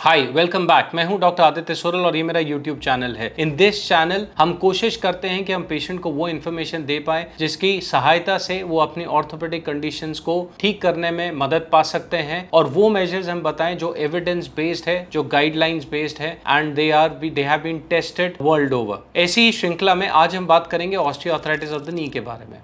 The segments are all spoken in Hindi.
Hi welcome back. मैं हूं डॉक्टर आदित्य सोरल और ये मेरा यूट्यूब चैनल है। इन दिस चैनल हम कोशिश करते हैं कि हम पेशेंट को वो इन्फॉर्मेशन दे पाए जिसकी सहायता से वो अपनी ऑर्थोपेडिक कंडीशंस को ठीक करने में मदद पा सकते हैं, और वो मेजर्स हम बताएं जो एविडेंस बेस्ड है, जो गाइडलाइंस बेस्ड है, and they have been tested world over. ऐसी ही श्रृंखला में आज हम बात करेंगे ऑस्टियोआर्थराइटिस ऑफ द नी के बारे में।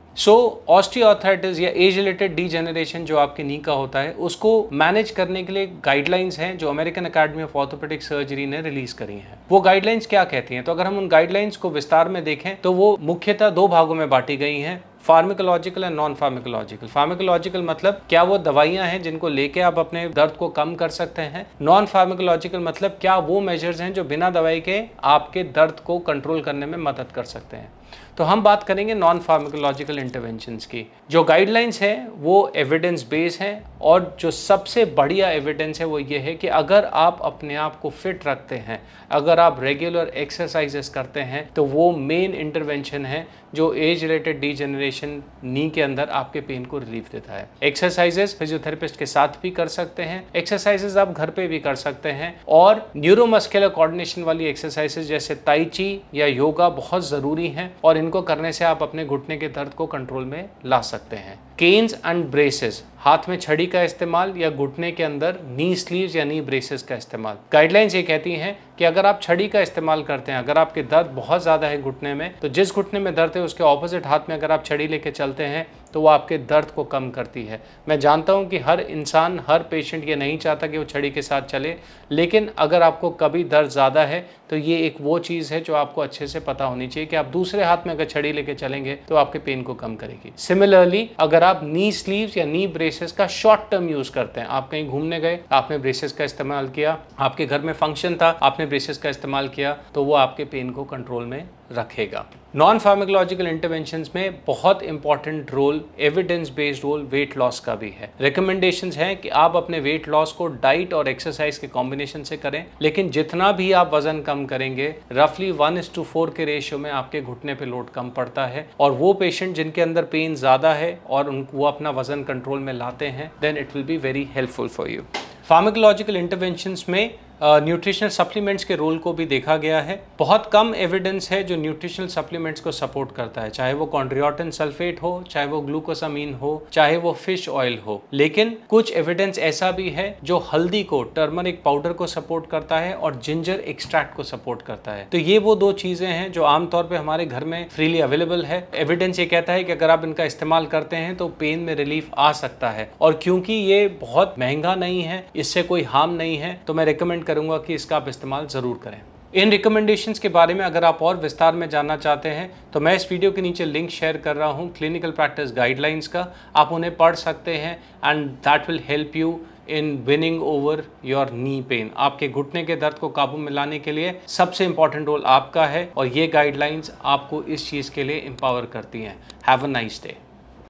ऑस्टियोआर्थराइटिस या एज रिलेटेड डीजेनरेशन जो आपके नी का होता है, उसको मैनेज करने के लिए गाइडलाइंस हैं जो American academy of orthopaedic surgery ने रिलीज करी हैं। वो गाइडलाइंस क्या कहती हैं? तो अगर हम उन गाइडलाइंस को विस्तार में देखें तो वो मुख्यतः दो भागों में बांटी गई हैं, pharmacological and non pharmacological. Pharmacological मतलब क्या वो दवाइयां हैं जिनको लेके आप अपने दर्द को कम कर सकते हैं। नॉन फार्माकोलॉजिकल मतलब क्या वो मेजर्स हैं जो बिना दवाई के आपके दर्द को कंट्रोल करने में मदद कर सकते हैं। तो हम बात करेंगे नॉन फार्माकोलॉजिकल इंटरवेंशंस की। जो गाइडलाइंस है वो एविडेंस बेस्ड है, और जो सबसे बढ़िया एविडेंस है वो ये है कि अगर आप अपने आप को फिट रखते हैं, अगर आप रेगुलर एक्सरसाइजेस करते हैं, तो वो मेन इंटरवेंशन है जो एज रिलेटेड डीजेनरेशन नी के अंदर आपके पेन को रिलीफ देता है। एक्सरसाइजेस फिजियोथेरेपिस्ट के साथ भी कर सकते हैं, एक्सरसाइजेस आप घर पे भी कर सकते हैं, और न्यूरोमस्कुलर कोऑर्डिनेशन वाली एक्सरसाइजेस जैसे ताई ची या योगा बहुत ज़रूरी हैं, और इनको करने से आप अपने घुटने के दर्द को कंट्रोल में ला सकते हैं। केन्स एंड ब्रेसेस, हाथ में छड़ी का इस्तेमाल या घुटने के अंदर नी स्लीव्स या नी ब्रेसेस का इस्तेमाल। गाइडलाइंस ये कहती हैं कि अगर आप छड़ी का इस्तेमाल करते हैं, अगर आपके दर्द बहुत ज़्यादा है घुटने में, तो जिस घुटने में दर्द है उसके ऑपोजिट हाथ में अगर आप छड़ी लेके चलते हैं तो वो आपके दर्द को कम करती है। मैं जानता हूँ कि हर इंसान, हर पेशेंट ये नहीं चाहता कि वो छड़ी के साथ चले, लेकिन अगर आपको कभी दर्द ज़्यादा है तो ये एक वो चीज़ है जो आपको अच्छे से पता होनी चाहिए कि आप दूसरे हाथ में अगर छड़ी लेके चलेंगे तो आपके पेन को कम करेगी। सिमिलरली अगर आप नी स्लीव्स या नी ब्रेसेस का शॉर्ट टर्म यूज़ करते हैं, आप कहीं घूमने गए, आपने ब्रेसेस का इस्तेमाल किया, आपके घर में फंक्शन था, आपने ब्रेसेस का इस्तेमाल किया, तो वो आपके पेन को कंट्रोल में रखेगा। नॉन फार्माकोलॉजिकल इंटरवेंशंस में बहुत important role, evidence based role weight loss का भी है। रिकमेंडेशंस हैं कि आप अपने वेट लॉस को डाइट और एक्सरसाइज के कॉम्बिनेशन से करें, लेकिन जितना भी आप वजन कम करेंगे, रफली 1:4 के रेशियो में आपके घुटने पे लोड कम पड़ता है। और वो पेशेंट जिनके अंदर पेन ज़्यादा है और वो अपना वजन कंट्रोल में लाते हैं, then it will be very helpful for you. Pharmacological interventions में न्यूट्रिशनल सप्लीमेंट्स के रोल को भी देखा गया है। बहुत कम एविडेंस है जो न्यूट्रिशनल सप्लीमेंट्स को सपोर्ट करता है, चाहे वो कॉन्ड्रियोटिन सल्फेट हो, चाहे वो ग्लूकोसामीन हो, चाहे वो फिश ऑयल हो। लेकिन कुछ एविडेंस ऐसा भी है जो हल्दी को, टर्मरिक पाउडर को सपोर्ट करता है और जिंजर एक्सट्रैक्ट को सपोर्ट करता है। तो ये वो दो चीज़ें हैं जो आमतौर पर हमारे घर में फ्रीली अवेलेबल है। एविडेंस ये कहता है कि अगर आप इनका इस्तेमाल करते हैं तो पेन में रिलीफ आ सकता है, और क्योंकि ये बहुत महंगा नहीं है, इससे कोई हार्म नहीं है, तो मैं रिकमेंड करूंगा कि इसका आप इस्तेमाल जरूर करें। इन रिकमेंडेशंस के बारे में अगर आप और विस्तार में जानना चाहते हैं तो मैं इस वीडियो के नीचे लिंक शेयर कर रहा हूं क्लिनिकल प्रैक्टिस गाइडलाइंस का। आप उन्हें पढ़ सकते हैं, and that will help you in winning over your knee pain. आपके घुटने के दर्द को काबू में लाने के लिए सबसे इंपॉर्टेंट रोल आपका है, और ये गाइडलाइंस आपको इस चीज़ के लिए एम्पावर करती हैं। Have a nice day.